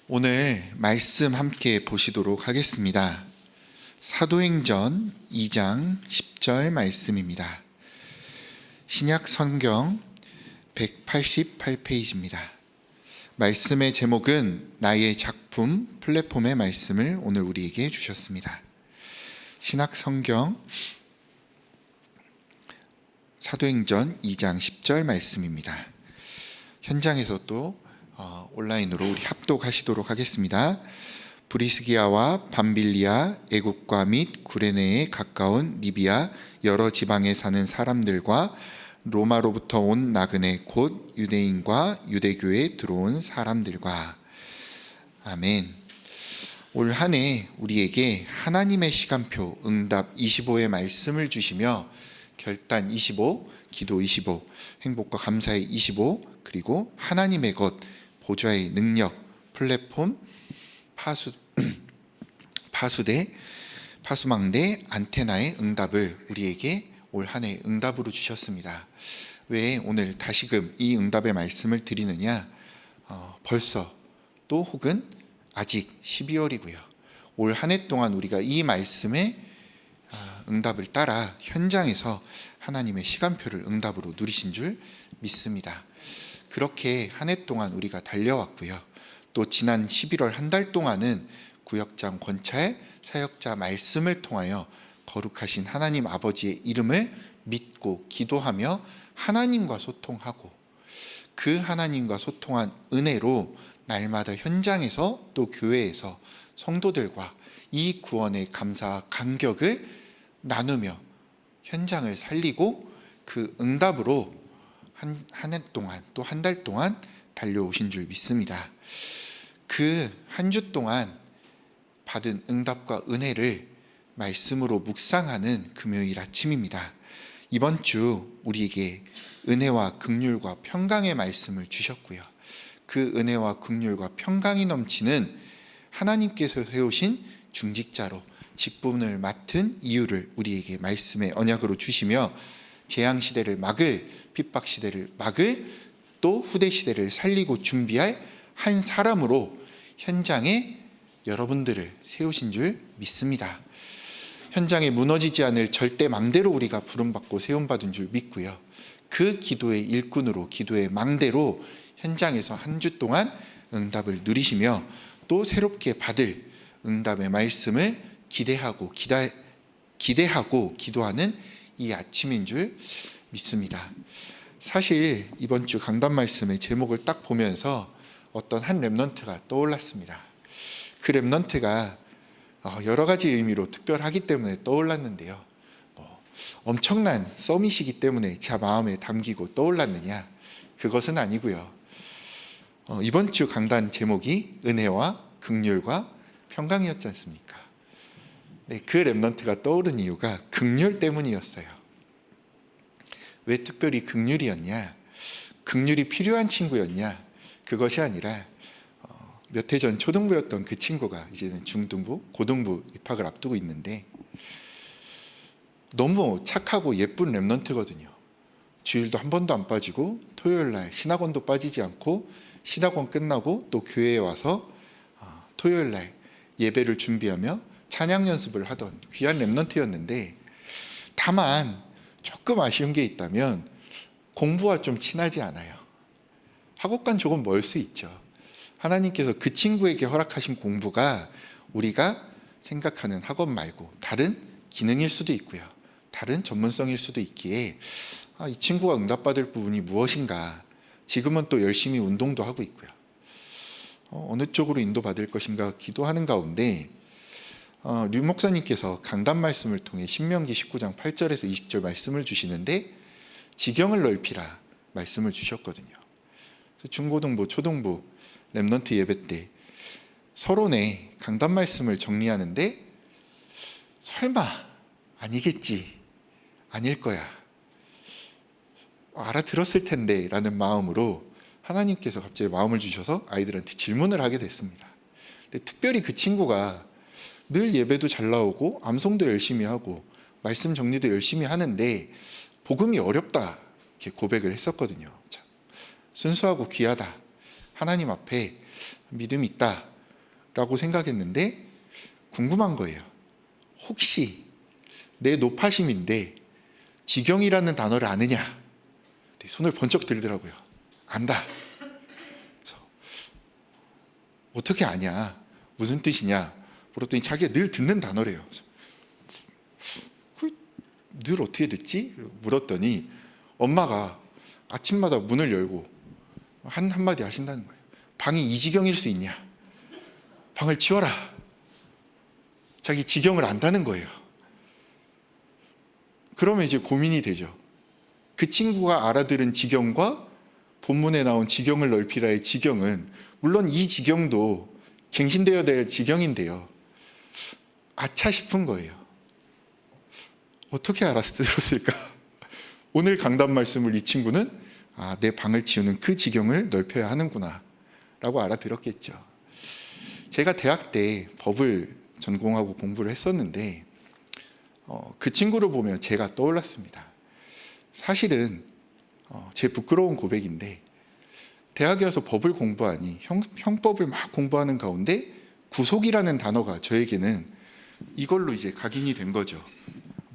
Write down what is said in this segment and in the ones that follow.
오늘 말씀 함께 보시도록 하겠습니다. 사도행전 2장 10절 말씀입니다. 신약 성경 188페이지입니다. 말씀의 제목은 나의 작품 플랫폼의 말씀을 오늘 우리에게 주셨습니다. 신약 성경 사도행전 2장 10절 말씀입니다. 현장에서 또 온라인으로 우리 합독하시도록 하겠습니다. 브리스기아와 밤빌리아, 애국과 및 구레네에 가까운 리비아 여러 지방에 사는 사람들과 로마로부터 온 나그네 곧 유대인과 유대교에 들어온 사람들과. 아멘. 올 한 해 우리에게 하나님의 시간표 응답 25의 말씀을 주시며 결단 25, 기도 25, 행복과 감사의 25, 그리고 하나님의 것, 보좌의 능력, 플랫폼, 파수망대, 안테나의 응답을 우리에게 올 한 해 응답으로 주셨습니다. 왜 오늘 다시금 이 응답의 말씀을 드리느냐? 벌써 또 혹은 아직 12월이고요. 올 한 해 동안 우리가 이 말씀의 응답을 따라 현장에서 하나님의 시간표를 응답으로 누리신 줄 믿습니다. 그렇게 한 해 동안 우리가 달려왔고요. 또 지난 11월 한 달 동안은 구역장 권찰 사역자 말씀을 통하여 거룩하신 하나님 아버지의 이름을 믿고 기도하며 하나님과 소통하고, 그 하나님과 소통한 은혜로 날마다 현장에서 또 교회에서 성도들과 이 구원의 감사와 감격을 나누며 현장을 살리고 그 응답으로 한 해 동안 또 한 달 동안 달려오신 줄 믿습니다. 그 한 주 동안 받은 응답과 은혜를 말씀으로 묵상하는 금요일 아침입니다. 이번 주 우리에게 은혜와 긍휼과 평강의 말씀을 주셨고요. 그 은혜와 긍휼과 평강이 넘치는 하나님께서 세우신 중직자로 직분을 맡은 이유를 우리에게 말씀의 언약으로 주시며 재앙시대를 막을, 핍박시대를 막을, 또 후대시대를 살리고 준비할 한 사람으로 현장에 여러분들을 세우신 줄 믿습니다. 현장에 무너지지 않을 절대 망대로 우리가 부름받고 세움받은 줄 믿고요. 그 기도의 일꾼으로, 기도의 망대로 현장에서 한 주 동안 응답을 누리시며 또 새롭게 받을 응답의 말씀을 기대하고 기도하는 이 아침인 줄 믿습니다. 사실 이번 주 강단 말씀의 제목을 딱 보면서 어떤 한 렘넌트가 떠올랐습니다. 그 렘넌트가 여러 가지 의미로 특별하기 때문에 떠올랐는데요. 엄청난 서밋이기 때문에 제 마음에 담기고 떠올랐느냐? 그것은 아니고요. 이번 주 강단 제목이 은혜와 긍휼과 평강이었지 않습니까? 네, 그 렘넌트가 떠오른 이유가 긍휼 때문이었어요. 왜 특별히 긍휼이었냐? 긍휼이 필요한 친구였냐? 그것이 아니라 몇 해 전 초등부였던 그 친구가 이제는 중등부, 고등부 입학을 앞두고 있는데 너무 착하고 예쁜 렘넌트거든요. 주일도 한 번도 안 빠지고 토요일 날 신학원도 빠지지 않고 신학원 끝나고 또 교회에 와서 토요일 날 예배를 준비하며 찬양 연습을 하던 귀한 렘넌트였는데, 다만 조금 아쉬운 게 있다면 공부와 좀 친하지 않아요. 학업과는 조금 멀 수 있죠. 하나님께서 그 친구에게 허락하신 공부가 우리가 생각하는 학업 말고 다른 기능일 수도 있고요. 다른 전문성일 수도 있기에 이 친구가 응답받을 부분이 무엇인가, 지금은 또 열심히 운동도 하고 있고요. 어느 쪽으로 인도받을 것인가 기도하는 가운데 류 목사님께서 강단 말씀을 통해 신명기 19장 8절에서 20절 말씀을 주시는데 지경을 넓히라 말씀을 주셨거든요. 중고등부, 초등부 렘넌트 예배 때 서론에 강단 말씀을 정리하는데 설마 아니겠지, 아닐 거야, 알아들었을 텐데 라는 마음으로 하나님께서 갑자기 마음을 주셔서 아이들한테 질문을 하게 됐습니다. 근데 특별히 그 친구가 늘 예배도 잘 나오고 암송도 열심히 하고 말씀 정리도 열심히 하는데 복음이 어렵다 이렇게 고백을 했었거든요. 참, 순수하고 귀하다, 하나님 앞에 믿음이 있다, 라고 생각했는데 궁금한 거예요. 혹시 내 노파심인데 지경이라는 단어를 아느냐? 손을 번쩍 들더라고요. 안다. 그래서 어떻게 아냐? 무슨 뜻이냐? 물었더니 자기가 늘 듣는 단어래요. 늘 어떻게 듣지? 물었더니 엄마가 아침마다 문을 열고 한마디 하신다는 거예요. 방이 이 지경일 수 있냐? 방을 치워라. 자기 지경을 안다는 거예요. 그러면 이제 고민이 되죠. 그 친구가 알아들은 지경과 본문에 나온 지경을 넓히라의 지경은 물론 이 지경도 갱신되어야 될 지경인데요. 아차 싶은 거예요. 어떻게 알아들었을까? 오늘 강단 말씀을 이 친구는 내 방을 치우는 그 지경을 넓혀야 하는구나 라고 알아들었겠죠. 제가 대학 때 법을 전공하고 공부를 했었는데 그 친구를 보면 제가 떠올랐습니다. 사실은 제 부끄러운 고백인데 대학에 와서 법을 공부하니 형법을 막 공부하는 가운데 구속이라는 단어가 저에게는 이걸로 이제 각인이 된 거죠.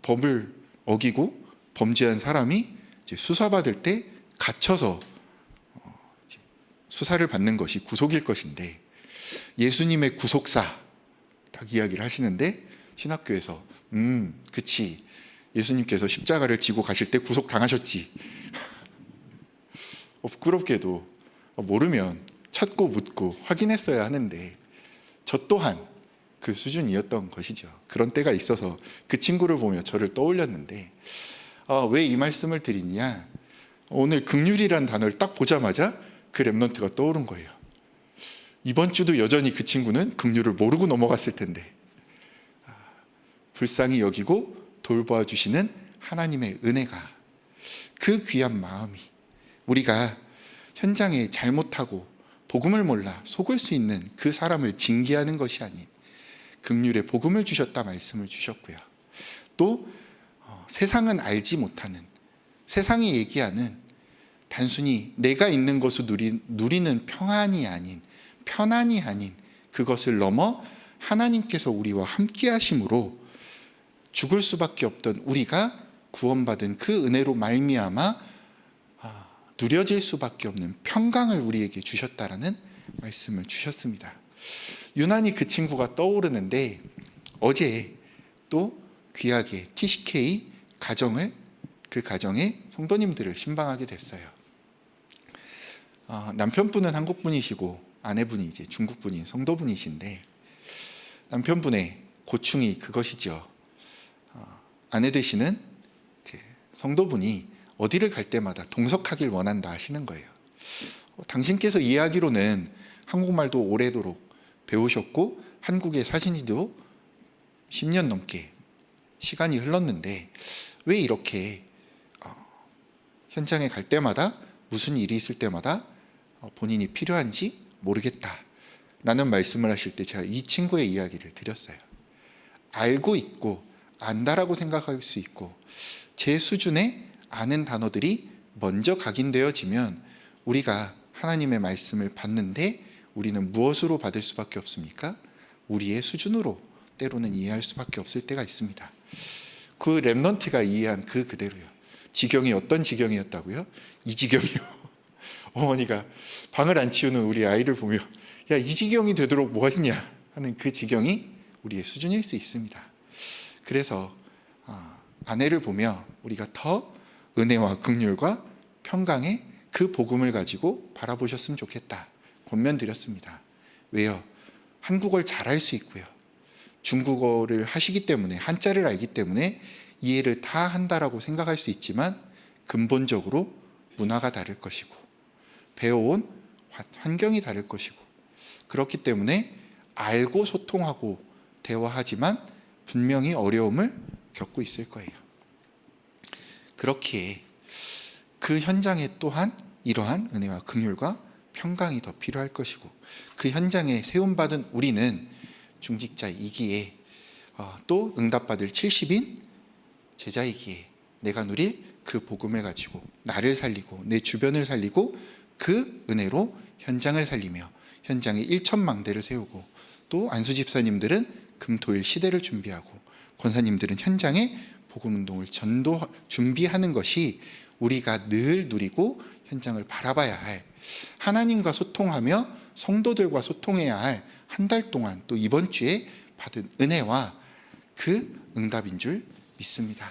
법을 어기고 범죄한 사람이 이제 수사받을 때 갇혀서 수사를 받는 것이 구속일 것인데 예수님의 구속사 딱 이야기를 하시는데 신학교에서 그치 예수님께서 십자가를 지고 가실 때 구속당하셨지. 부끄럽게도 모르면 찾고 묻고 확인했어야 하는데 저 또한 그 수준이었던 것이죠. 그런 때가 있어서 그 친구를 보며 저를 떠올렸는데 왜 이 말씀을 드리냐? 오늘 긍휼이라는 단어를 딱 보자마자 그 랩넌트가 떠오른 거예요. 이번 주도 여전히 그 친구는 긍휼을 모르고 넘어갔을 텐데 불쌍히 여기고 돌보아 주시는 하나님의 은혜가, 그 귀한 마음이 우리가 현장에 잘못하고 복음을 몰라 속을 수 있는 그 사람을 징계하는 것이 아닌 긍휼의 복음을 주셨다 말씀을 주셨고요. 또 세상은 알지 못하는, 세상이 얘기하는 단순히 내가 있는 것을 누리는 평안이 아닌, 편안이 아닌 그것을 넘어 하나님께서 우리와 함께 하심으로 죽을 수밖에 없던 우리가 구원받은 그 은혜로 말미암아 누려질 수밖에 없는 평강을 우리에게 주셨다라는 말씀을 주셨습니다. 유난히 그 친구가 떠오르는데 어제 또 귀하게 TCK 가정을, 그 가정의 성도님들을 신방하게 됐어요. 남편분은 한국분이시고 아내분이 이제 중국분인 성도분이신데 남편분의 고충이 그것이죠. 아내 되시는 성도분이 어디를 갈 때마다 동석하길 원한다 하시는 거예요. 당신께서 이해하기로는 한국말도 오래도록 배우셨고 한국에 사신 지도 10년 넘게 시간이 흘렀는데 왜 이렇게 현장에 갈 때마다 무슨 일이 있을 때마다 본인이 필요한지 모르겠다라는 말씀을 하실 때 제가 이 친구의 이야기를 드렸어요. 알고 있고 안다라고 생각할 수 있고 제 수준의 아는 단어들이 먼저 각인되어지면 우리가 하나님의 말씀을 받는데 우리는 무엇으로 받을 수밖에 없습니까? 우리의 수준으로 때로는 이해할 수밖에 없을 때가 있습니다. 그 랩넌트가 이해한 그 그대로요. 지경이 어떤 지경이었다고요? 이 지경이요. 어머니가 방을 안 치우는 우리 아이를 보며 야, 이 지경이 되도록 뭐 했냐 하는 그 지경이 우리의 수준일 수 있습니다. 그래서 아내를 보며 우리가 더 은혜와 긍휼과 평강의 그 복음을 가지고 바라보셨으면 좋겠다 권면드렸습니다. 왜요? 한국어를 잘할 수 있고요. 중국어를 하시기 때문에, 한자를 알기 때문에 이해를 다 한다라고 생각할 수 있지만 근본적으로 문화가 다를 것이고 배워온 환경이 다를 것이고 그렇기 때문에 알고 소통하고 대화하지만 분명히 어려움을 겪고 있을 거예요. 그렇기에 그 현장에 또한 이러한 은혜와 긍휼과 평강이 더 필요할 것이고 그 현장에 세움받은 우리는 중직자이기에 또 응답받을 70인 제자이기에 내가 누릴 그 복음을 가지고 나를 살리고 내 주변을 살리고 그 은혜로 현장을 살리며 현장에 일천망대를 세우고 또 안수 집사님들은 금토일 시대를 준비하고 권사님들은 현장에 복음운동을 준비하는 것이 우리가 늘 누리고 현장을 바라봐야 할, 하나님과 소통하며 성도들과 소통해야 할 한 달 동안, 또 이번 주에 받은 은혜와 그 응답인 줄 믿습니다.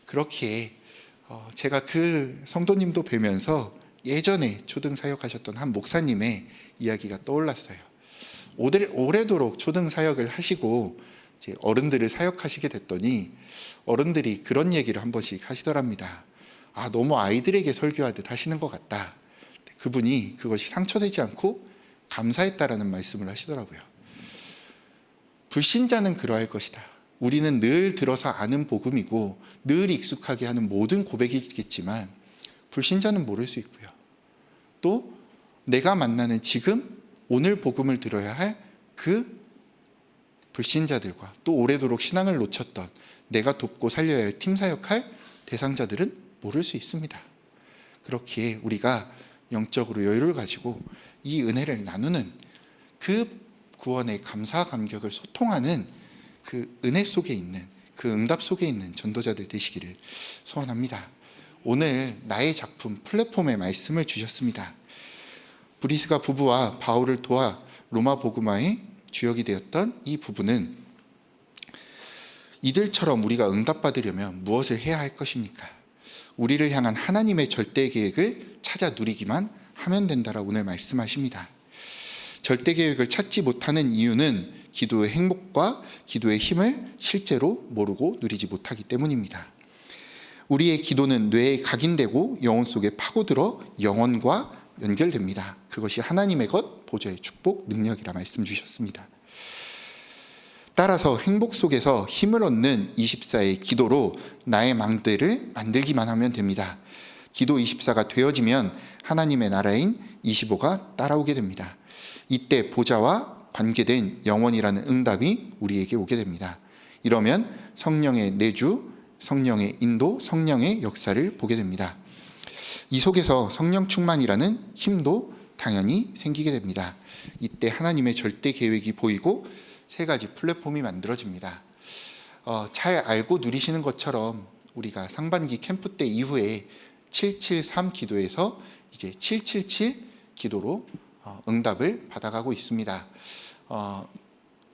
그렇기에 제가 그 성도님도 뵈면서 예전에 초등 사역하셨던 한 목사님의 이야기가 떠올랐어요. 오래도록 초등 사역을 하시고 이제 어른들을 사역하시게 됐더니 어른들이 그런 얘기를 한 번씩 하시더랍니다. 너무 아이들에게 설교하듯 하시는 것 같다. 그분이 그것이 상처되지 않고 감사했다라는 말씀을 하시더라고요. 불신자는 그러할 것이다. 우리는 늘 들어서 아는 복음이고 늘 익숙하게 하는 모든 고백이겠지만 불신자는 모를 수 있고요. 또 내가 만나는 지금 오늘 복음을 들어야 할 그 불신자들과 또 오래도록 신앙을 놓쳤던 내가 돕고 살려야 할 팀 사역할 대상자들은 모를 수 있습니다. 그렇기에 우리가 영적으로 여유를 가지고 이 은혜를 나누는, 그 구원의 감사와 감격을 소통하는 그 은혜 속에 있는, 그 응답 속에 있는 전도자들 되시기를 소원합니다. 오늘 나의 작품 플랫폼에 말씀을 주셨습니다. 브리스가 부부와 바울을 도와 로마 복음화의 주역이 되었던 이 부부는 이들처럼 우리가 응답받으려면 무엇을 해야 할 것입니까? 우리를 향한 하나님의 절대 계획을 찾아 누리기만 하면 된다라고 오늘 말씀하십니다. 절대 계획을 찾지 못하는 이유는 기도의 행복과 기도의 힘을 실제로 모르고 누리지 못하기 때문입니다. 우리의 기도는 뇌에 각인되고 영혼 속에 파고들어 영혼과 연결됩니다. 그것이 하나님의 것, 보좌의 축복, 능력이라 말씀 주셨습니다. 따라서 행복 속에서 힘을 얻는 24의 기도로 나의 망대를 만들기만 하면 됩니다. 기도 24가 되어지면 하나님의 나라인 25가 따라오게 됩니다. 이때 보좌와 관계된 영원이라는 응답이 우리에게 오게 됩니다. 이러면 성령의 내주, 성령의 인도, 성령의 역사를 보게 됩니다. 이 속에서 성령 충만이라는 힘도 당연히 생기게 됩니다. 이때 하나님의 절대 계획이 보이고 세 가지 플랫폼이 만들어집니다. 잘 알고 누리시는 것처럼 우리가 상반기 캠프 때 이후에 773 기도에서 이제 777 기도로 응답을 받아가고 있습니다.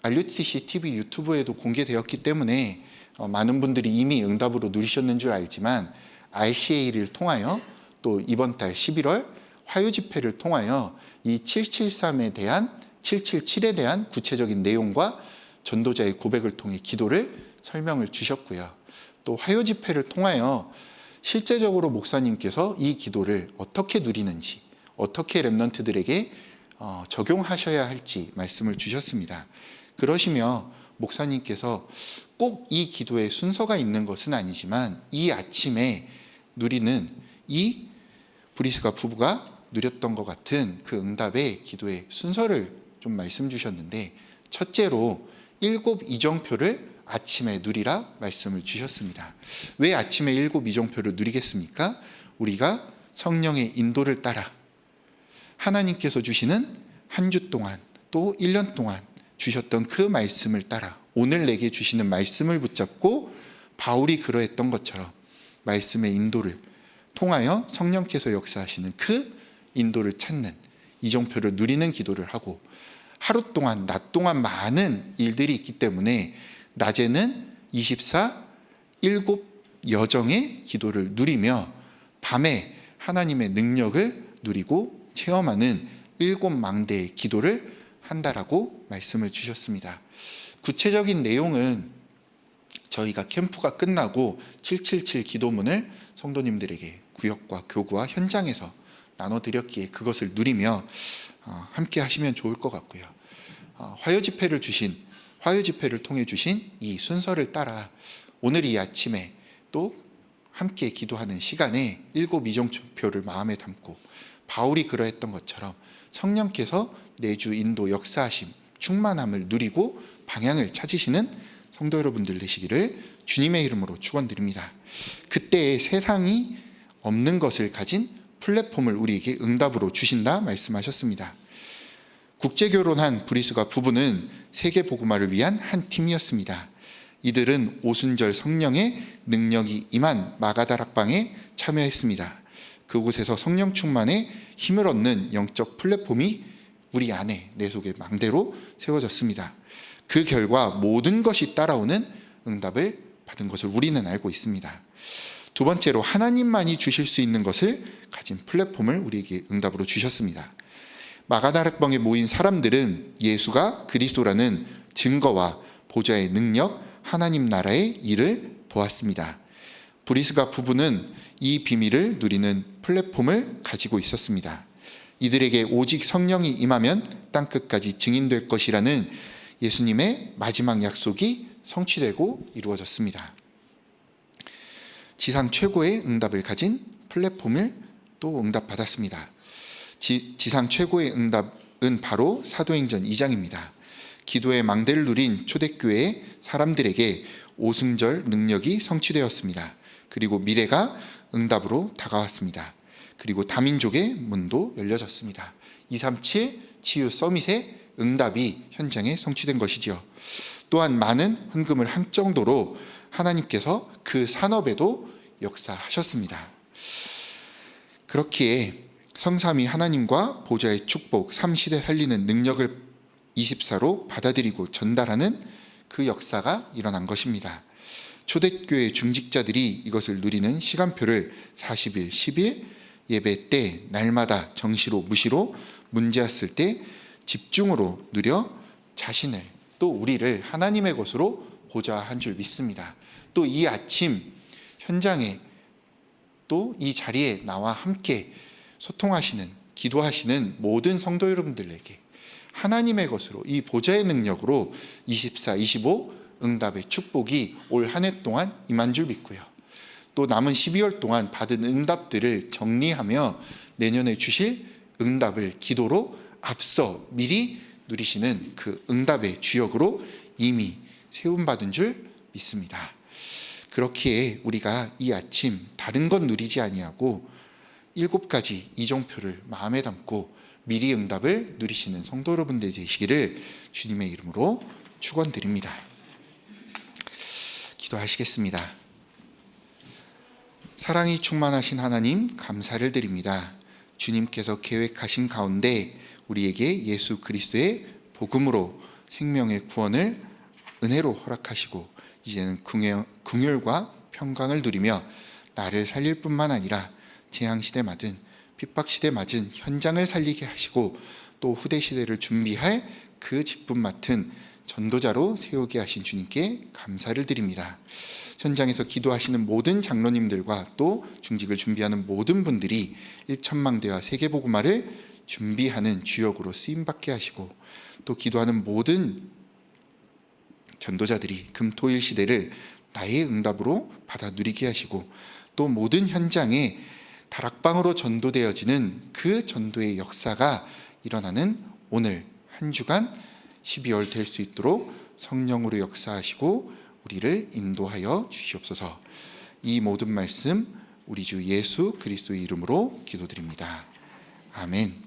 RUTC TV 유튜브에도 공개되었기 때문에 많은 분들이 이미 응답으로 누리셨는 줄 알지만 RCA를 통하여 또 이번 달 11월 화요 집회를 통하여 이 773에 대한 777에 대한 구체적인 내용과 전도자의 고백을 통해 기도를 설명을 주셨고요. 또 화요 집회를 통하여 실제적으로 목사님께서 이 기도를 어떻게 누리는지, 어떻게 렘넌트들에게 적용하셔야 할지 말씀을 주셨습니다. 그러시며 목사님께서 꼭 이 기도에 순서가 있는 것은 아니지만 이 아침에 누리는 이 브리스가 부부가 누렸던 것 같은 그 응답의 기도의 순서를 좀 말씀 주셨는데, 첫째로 7 이정표를 아침에 누리라 말씀을 주셨습니다. 왜 아침에 7 이정표를 누리겠습니까? 우리가 성령의 인도를 따라 하나님께서 주시는 한 주 동안 또 1년 동안 주셨던 그 말씀을 따라 오늘 내게 주시는 말씀을 붙잡고 바울이 그러했던 것처럼 말씀의 인도를 통하여 성령께서 역사하시는 그 인도를 찾는 이정표를 누리는 기도를 하고, 하루 동안 낮 동안 많은 일들이 있기 때문에 낮에는 24 7 여정의 기도를 누리며 밤에 하나님의 능력을 누리고 체험하는 7 망대의 기도를 한다라고 말씀을 주셨습니다. 구체적인 내용은 저희가 캠프가 끝나고 777 기도문을 성도님들에게 구역과 교구와 현장에서 나눠드렸기에 그것을 누리며 함께 하시면 좋을 것 같고요. 화요 집회를 통해 주신 이 순서를 따라 오늘 이 아침에 또 함께 기도하는 시간에 7 이정표를 마음에 담고 바울이 그러했던 것처럼 성령께서 내주 인도 역사하심 충만함을 누리고 방향을 찾으시는 성도 여러분들 되시기를 주님의 이름으로 축원드립니다. 그때 세상이 없는 것을 가진 플랫폼을 우리에게 응답으로 주신다 말씀하셨습니다. 국제 결혼한 브리스가 부부는 세계 복음화를 위한 한 팀이었습니다. 이들은 오순절 성령의 능력이 임한 마가다락방에 참여했습니다. 그곳에서 성령 충만에 힘을 얻는 영적 플랫폼이 우리 안에, 내 속에 망대로 세워졌습니다. 그 결과 모든 것이 따라오는 응답을 받은 것을 우리는 알고 있습니다. 두 번째로, 하나님만이 주실 수 있는 것을 가진 플랫폼을 우리에게 응답으로 주셨습니다. 마가다락방에 모인 사람들은 예수가 그리스도라는 증거와 보좌의 능력, 하나님 나라의 일을 보았습니다. 브리스가 부부는 이 비밀을 누리는 플랫폼을 가지고 있었습니다. 이들에게 오직 성령이 임하면 땅끝까지 증인될 것이라는 예수님의 마지막 약속이 성취되고 이루어졌습니다. 지상 최고의 응답을 가진 플랫폼을 또 응답받았습니다. 지상 최고의 응답은 바로 사도행전 2장입니다. 기도의 망대를 누린 초대교회의 사람들에게 오순절 능력이 성취되었습니다. 그리고 미래가 응답으로 다가왔습니다. 그리고 다민족의 문도 열려졌습니다. 237 치유 서밋의 응답이 현장에 성취된 것이지요. 또한 많은 헌금을 한 정도로 하나님께서 그 산업에도 역사하셨습니다. 그렇기에 성삼위 하나님과 보좌의 축복, 3시대 살리는 능력을 24로 받아들이고 전달하는 그 역사가 일어난 것입니다. 초대교회 중직자들이 이것을 누리는 시간표를 40일, 10일, 예배 때 날마다 정시로 무시로 문제였을 때 집중으로 누려 자신을, 또 우리를 하나님의 것으로 보자 한 줄 믿습니다. 또 이 아침 현장에, 또 이 자리에 나와 함께 소통하시는, 기도하시는 모든 성도 여러분들에게 하나님의 것으로, 이 보좌의 능력으로 24, 25 응답의 축복이 올 한 해 동안 임한 줄 믿고요. 또 남은 12월 동안 받은 응답들을 정리하며 내년에 주실 응답을 기도로 앞서 미리 누리시는 그 응답의 주역으로 이미 세움받은 줄 믿습니다. 그렇기에 우리가 이 아침 다른 건 누리지 아니하고 7가지 이정표를 마음에 담고 미리 응답을 누리시는 성도 여러분들 되시기를 주님의 이름으로 축원드립니다. 기도하시겠습니다. 사랑이 충만하신 하나님, 감사를 드립니다. 주님께서 계획하신 가운데 우리에게 예수 그리스도의 복음으로 생명의 구원을 은혜로 허락하시고 이제는 긍휼과 평강을 누리며 나를 살릴 뿐만 아니라 재앙시대 맞은, 핍박시대 맞은 현장을 살리게 하시고 또 후대시대를 준비할 그 직분 맡은 전도자로 세우게 하신 주님께 감사를 드립니다. 현장에서 기도하시는 모든 장로님들과 또 중직을 준비하는 모든 분들이 1천망대와 세계복음화를 준비하는 주역으로 쓰임받게 하시고 또 기도하는 모든 전도자들이 금토일 시대를 나의 응답으로 받아 누리게 하시고 또 모든 현장에 다락방으로 전도되어지는 그 전도의 역사가 일어나는 오늘 한 주간 12월 될 수 있도록 성령으로 역사하시고 우리를 인도하여 주시옵소서. 이 모든 말씀 우리 주 예수 그리스도의 이름으로 기도드립니다. 아멘.